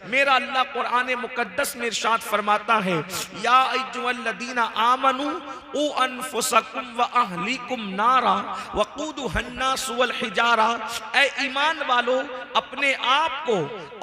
मेरा अल्लाह कुरान मुकद्दस में इरशाद फरमाता है, या अय्युहल्लज़ीना आमनू ऊ अनफुसकुम व अहलीकुम नारा वक़ूदुहन्नास वल हिजारा, ऐ ईमान वालो अपने आप को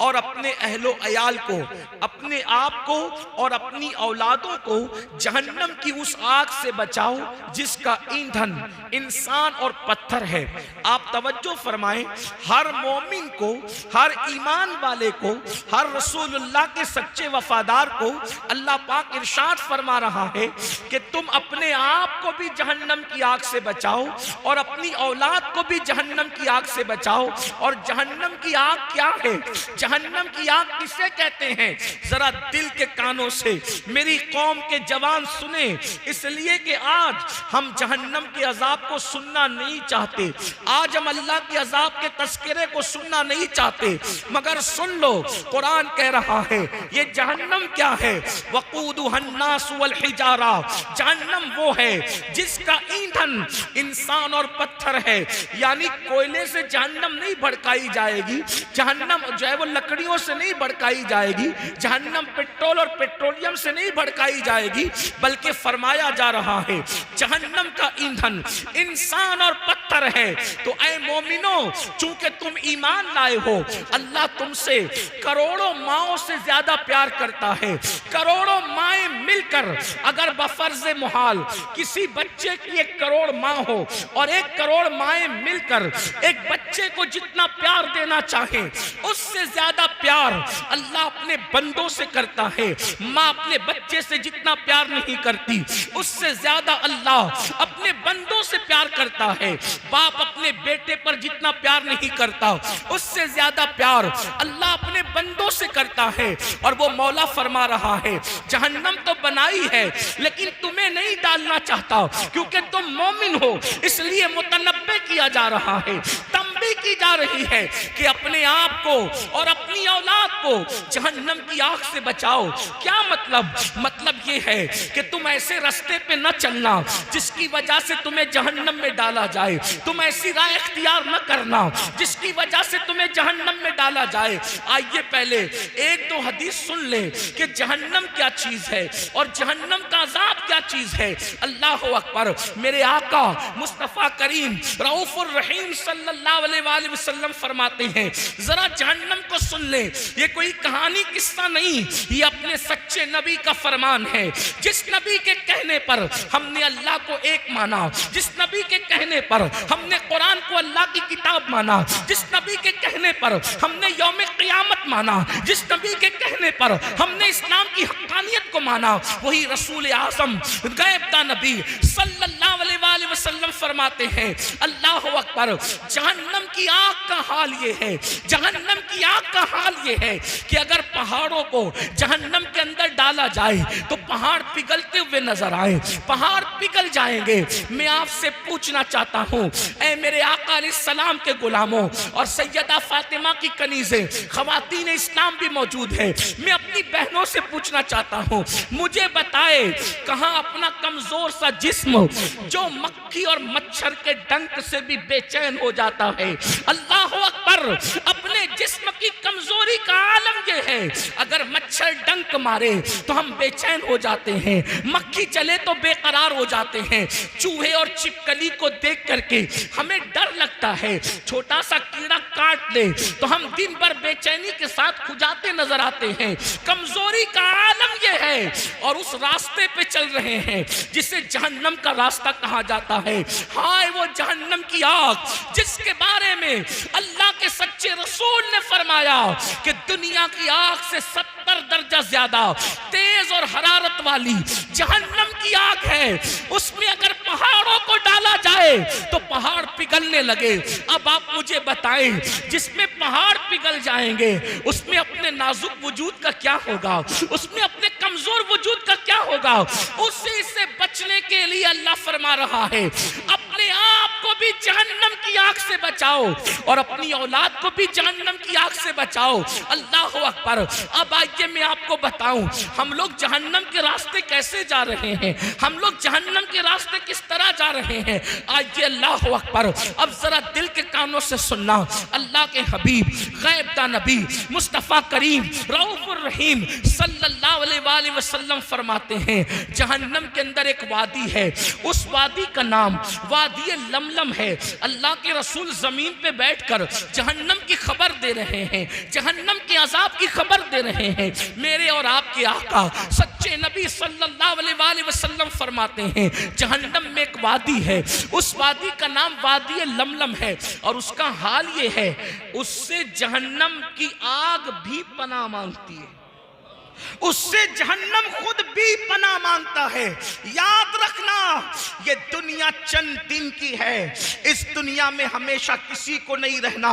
और अपने अहलो अयाल को, अपने आप को और अपनी औलादों को जहन्नम की उस आग से बचाओ जिसका ईंधन इंसान और पत्थर है। आप तवज्जो फरमाएं, हर मोमिन को, हर ईमान वाले को, हर रसूलुल्लाह के सच्चे वफादार को अल्लाह पाक इरशाद फरमा रहा है कि तुम अपने आप को भी जहन्नम की आग से बचाओ और अपनी औलाद को भी जहन्नम की आग से बचाओ। और जहन्नम की आग क्या है, जहन्नम की आग किसे कहते हैं, जरा दिल के कानों से मेरी कौम के जवान सुने, इसलिए कि आज हम जहन्नम के अजाब को सुनना नहीं चाहते, आज हम अल्लाह के अजाब के तस्करे को सुनना नहीं चाहते, मगर सुन लो, कुरान कह रहा है ये जहन्नम क्या है, वक़ूदुहन्नास वल हिजारा, जहन्नम वो है जिसका ईंधन इंसान और पत्थर है। यानी कोयले से जहन्नम नहीं भड़काई जाएगी, जहन्नम जो है वो लकड़ियों से नहीं भड़काई जाएगी, जहन्नम पेट्रोल और पेट्रोलियम से नहीं भड़काई जाएगी, बल्कि फरमाया जा रहा है जहन्नम का ईंधन इंसान और पत्थर है। तो ऐ मोमिनो, चूंकि तुम ईमान लाए हो, अल्लाह तुमसे करोड़ों माओं से ज्यादा प्यार करता है। करोड़ों माएं मिलकर अगर बफर्ज़े मुहाल किसी बच्चे की 1 करोड़ माँ हो और 1 करोड़ माएं मिलकर एक बच्चे को जितना प्यार देना चाहे, उससे ज्यादा प्यार अल्लाह अपने बंदों से करता है। माँ अपने बच्चे से जितना प्यार नहीं करती, उससे ज्यादा अल्लाह अपने बंदों से प्यार करता है। बाप अपने बेटे पर जितना प्यार नहीं करता, उससे ज्यादा प्यार अल्लाह अपने बंदों से करता है। और वो मौला फरमा रहा है जहन्नम तो बनाई है लेकिन तुम्हें नहीं डालना चाहता, क्योंकि तुम मोमिन हो, इसलिए मुतनब्बे किया जा रहा है, तंबीह की जा रही है कि अपने आप को और अपनी औलाद को जहन्नम की आग से बचाओ। क्या मतलब? मतलब ये है कि तुम ऐसे रास्ते पे न चलना जिसकी वजह से तुम्हें जहन्नम में डाला जाए, तुम ऐसी राह इख्तियार न करना जिसकी वजह से तुम्हें जहन्नम में डाला जाए। आइए पहले 1-2 हदीस सुन ले कि जहन्नम क्या चीज है और जहन्नम का अजाब क्या चीज है। अल्लाह अकबर। मेरे आका मुस्तफा करीम रऊफुर रहीम सल्लल्लाहु अलैहि वसल्लम फरमाते हैं, जरा जहन्नम को सुन ले, ये कोई कहानी किस्सा नहीं, ये अपने सच्चे नबी का फरमान है। जिस नबी के कहने पर हमने अल्लाह को एक माना, जिस नबी के कहने पर हमने कुरान को अल्लाह की किताब माना, जिस नबी के कहने पर हमने यौम क़यामत माना, जिस नबी के कहने पर हमने इस्लाम की हक़ानियत को माना, वही रसूल आज़म गैबदा नबी सल्लल्लाहु अलैहि वसल्लम फरमाते हैं, अल्लाह अकबर, जहन्नम की आग का हाल ये है, जहन्नम की आग का हाल ये है कि अगर पहाड़ों को जहन्नम के अंदर डाला जाए तो पहाड़ पिघलते हुए नजर आए, पहाड़ पिघल जाएंगे। मैं आपसे पूछना चाहता हूँ, ऐ मेरे आका अलैहिस्सलाम के गुलामों और सैयदा फातिमा की कनीज़े ख़वातीन इस्लाम भी मौजूद है, मैं अपनी बहनों से पूछना चाहता हूँ, मुझे बताए कहाँ अपना कमजोर सा जिस्म जो मक्खी और मच्छर के डंक से भी बेचैन हो जाता है। अल्लाह अकबर। अपने जिस्म की कमजोरी का आलम यह है, अगर मच्छर डंक मारे तो हम बेचैन हो जाते हैं, मक्खी चले तो बेकरार हो जाते हैं, चूहे और छिपकली को देख करके हमें डर लगता है, छोटा सा कीड़ा काट ले तो हम दिन भर बेचैनी के साथ खुजाते नजर आते हैं। कमजोरी का आलम यह है और उस रास्ते पे चल रहे हैं जिसे जहन्नम का रास्ता कहा जाता है। हाय वो जहन्नम की आग जिसके बारे में अल्लाह के सच्चे रसूल ने फरमाया कि दुनिया की आग से 70 दर्जा ज्यादा तेज और हरारत वाली जहन्नम की आग है। उसमें अगर पहाड़ों को डाला जाए तो पहाड़ पिघलने लगे। अब आप मुझे बताएं, जिसमें पहाड़ पिघल जाएंगे उसमें अपने नाजुक वजूद का क्या होगा, उसमें अपने कमजोर वजूद का क्या होगा। उससे इससे बचने के लिए अल्लाह फरमा रहा है, अपने आप को भी जहन्नम की आग से बचाओ और अपनी औलाद को भी जहन्नम की आग से बचाओ। अल्लाह अकबर। अब आइए मैं आपको बताऊं हम लोग जहन्नम के रास्ते कैसे जा रहे हैं, हम लोग जहन्नम के रास्ते किस तरह जा रहे हैं। आइए अल्लाह अकबर। अब जरा दिल के कानों से सुनना। अल्लाह के हबीब गैब दा नबी मुस्तफ़ा करीम रऊफुर रहीम सल्लल्लाहु अलैहि वसल्लम फरमाते हैं जहन्नम के अंदर एक वादी है, उस वादी का नाम वादी लमलम है। अल्लाह के रसूल जमीन पे बैठकर जहन्नम की खबर दे रहे हैं, जहन्नम के अजाब की खबर दे रहे हैं। मेरे और आपके आका सच्चे नबी सल्लल्लाहु अलैहि वसल्लम फरमाते हैं जहन्नम में एक वादी है, उस वादी का नाम वादी लमलम है और उसका हाल ये है उससे जहन्नम की आग भी पनाह मांगती है, उससे जहन्नम खुद भी पनाह मांगता है। याद रखना ये दुनिया चंद दिन की है, इस दुनिया में हमेशा किसी को नहीं रहना।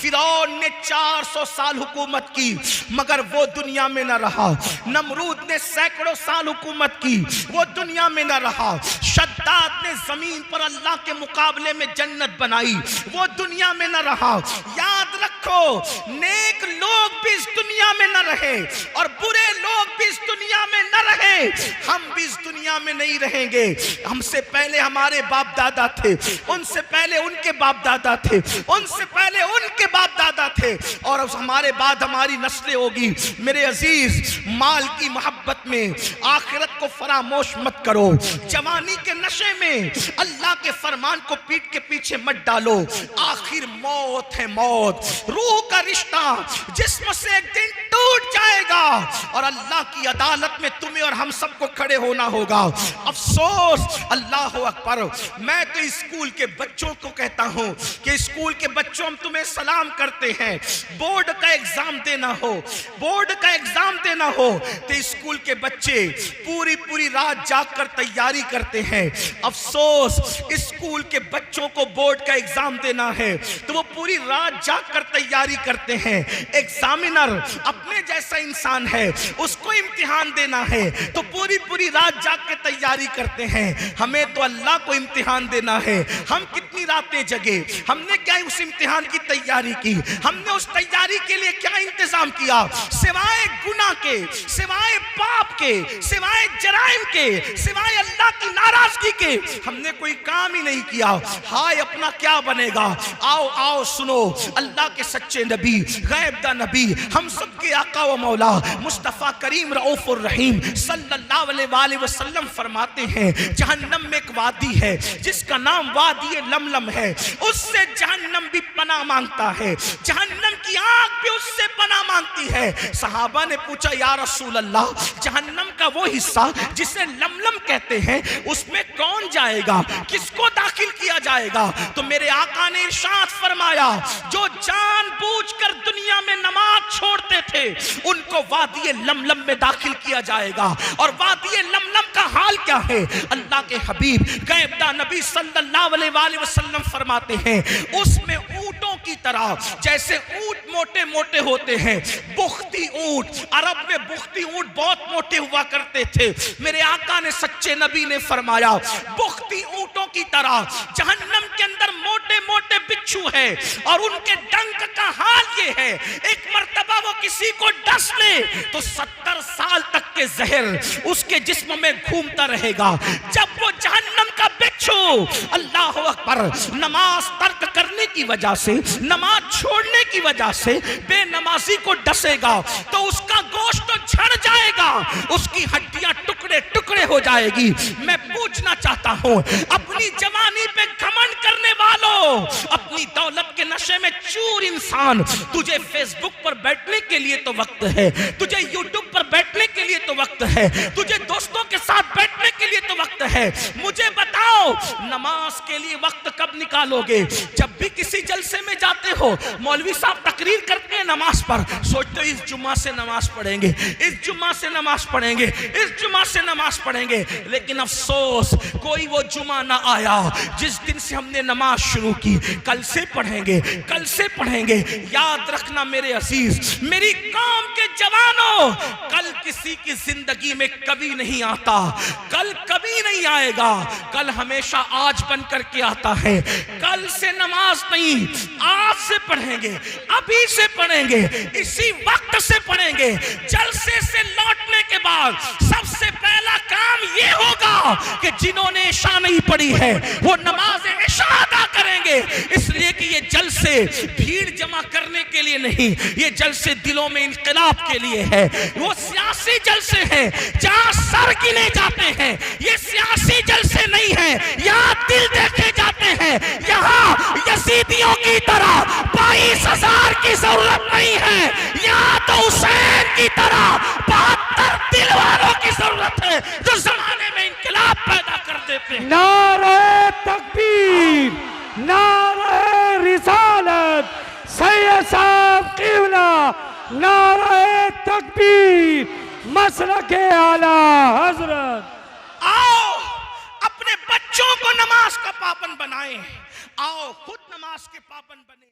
फिरौन ने 400 साल हुकूमत की मगर वो दुनिया में न रहा। नमरूद ने सैकड़ों साल हुकूमत की, वो दुनिया में न रहा। शद्दाद ने जमीन पर अल्लाह के मुकाबले में जन्नत बनाई, वो दुनिया में न रहा। याद रखो नेक लोग भी इस दुनिया में न रहे और बुरे लोग भी इस दुनिया में न रहे, हम भी इस दुनिया में नहीं रहेंगे। हमसे पहले हमारे बाप दादा थे, उनसे पहले उनके बाप दादा थे, उनसे पहले उनके बाप दादा थे और अब हमारे बाद हमारी नस्लें होगी। मेरे अजीज माल की मोहब्बत में आखिरत को फरामोश मत करो, जवानी के नशे में अल्लाह के फरमान को पीठ के पीछे मत डालो। आखिर मौत है मौत, रूह का रिश्ता जिस्म से एक दिन टूट जाएगा और अल्लाह की अदालत में तुम्हें और हम सबको खड़े होना होगा। अफसोस अल्लाह अकबर। मैं तो स्कूल के बच्चों को कहता हूं कि स्कूल के बच्चों हम तुम्हें सलाम करते हैं। बोर्ड का एग्जाम देना हो, बोर्ड का एग्जाम देना हो तो स्कूल के बच्चे पूरी पूरी रात जागकर तैयारी करते हैं। अफसोस स्कूल के बच्चों को बोर्ड का एग्जाम देना है तो वो पूरी रात जागकर तैयारी करते हैं। एग्जामिनर अपने जैसा इंसान है, उसको इम्तिहान देना है तो पूरी पूरी रात जाग के तैयारी करते हैं। हमें तो अल्लाह को इम्तिहान देना है। हम कितनी रातें जगे, हमने क्या उस इम्तिहान की तैयारी की, हमने उस तैयारी के लिए क्या इंतजाम किया, सिवाय गुनाह के, सिवाय पाप के, सिवाय जराइम के, सिवाय अल्लाह की नाराजगी के हमने कोई काम ही नहीं किया। हाय अपना क्या बनेगा। आओ आओ सुनो, अल्लाह के सच्चे नबी गैब दा नबी हम सबके आका व मौला मुस्तफ़ा करीम रऊफुर रहीम सल्लल्लाहु अलैहि वसल्लम फरमाते हैं जहन्नम में एक वादी है जिसका नाम वादी लमलम है, उससे जहन्नम भी पनाह मांगता है, जहन्नम की आग भी उससे पनाह मांगती है। सहाबा ने पूछा या रसूल अल्लाह जहन्नम का वो हिस्सा जिसे लमलम कहते हैं उसमें कौन जाएगा, किसको दाखिल किया जाएगा। तो मेरे आका ने इरशाद फरमाया जो जानबूझकर दुनिया में नमाज छोड़ते थे उनको वादी लमलम में दाखिल किया जाएगा। और वादी लमलम का हाल क्या है, अल्लाह के हबीब गैब दा नबी सल्लल्लाहु अलैहि वसल्लम फरमाते हैं उसमें ऊंटों की तरह, जैसे ऊंट मोटे मोटे होते हैं, बुख्ती ऊंट, अरब में बुख्ती ऊंट बहुत मोटे हुआ करते थे। मेरे आका ने सच्चे नबी ने फरमाया बुख्ती ऊंटों की तरह जहन्नम के अंदर मोटे मोटे बिच्छू है और उनके डंक का हाल ये है एक मर्तबा वो किसी को डस ले तो 70 साल तक के जहर उसके जिस्म में घूमता रहेगा। जब वो जहन्नम का बिच्छू अल्लाह अकबर नमाज तर्क करने की वजह से, नमाज छोड़ने की वजह से बेनमाजी को डसेगा तो उसका गोश्त तो झड़ जाएगा, उसकी हड्डियां टुकड़े टुकड़े हो जाएगी। मैं पूछना चाहता हूं अपनी जवानी पे घमंड करने वालों, अपनी दौलत के नशे में चूर इंसान, तुझे फेसबुक पर बैठने के लिए तो वक्त है, तुझे यूट्यूब पर बैठने के लिए तो वक्त है, तुझे दोस्तों के साथ बैठने के लिए तो वक्त है। मुझे बताओ नमाज के लिए वक्त कब निकालोगे। जब भी किसी जलसे में जाते हो मौलवी साहब तकरीर करते हैं नमाज पर, सोचते हो इस जुम्मा से नमाज पढ़ेंगे, इस जुम्मा से नमाज पढ़ेंगे, इस जुम्मा से नमाज पढ़ेंगे, लेकिन अफसोस कोई वो जुम्मा ना आया जिस दिन से हमने नमाज शुरू की। कल से पढ़ेंगे, कल से पढ़ेंगे। याद रखना मेरे अजीज, मेरी कौम के जवानों, कल किसी की जिंदगी में कभी नहीं आता, कल कभी नहीं आएगा। कल कल हमेशा आज बन करके आता है। कल से नमाज नहीं, आज से पढ़ेंगे, अभी से पढ़ेंगे, इसी वक्त से पढ़ेंगे। जलसे से लौटने के बाद सबसे पहला काम ये होगा कि जिन्होंने इशा नहीं पढ़ी है वो नमाज इशा अदा करेंगे। इसलिए कि ये जलसे भीड़ जमा करने के लिए नहीं, ये जलसे दिलों में इनकलाब के लिए है। वो सियासी जलसे हैं जहां सर गिने जाते हैं, ये सियासी जलसे नहीं है, यहाँ दिल देखे जाते हैं। यहाँ यजीदियों की तरह 22,000 की जरूरत नहीं है, यहाँ तो हुसैन की तरह 72 दिल वालों की जरूरत है जो जमाने में इनकलाब पैदा कर देते हैं। नारे तकबीर, नारे रिसालत, सैयद साहब क़िबला, नारे तकबीर, मसलके आला हजरत। आओ अपने बच्चों को नमाज का पाबंद बनाएं, आओ खुद नमाज के पाबंद बने।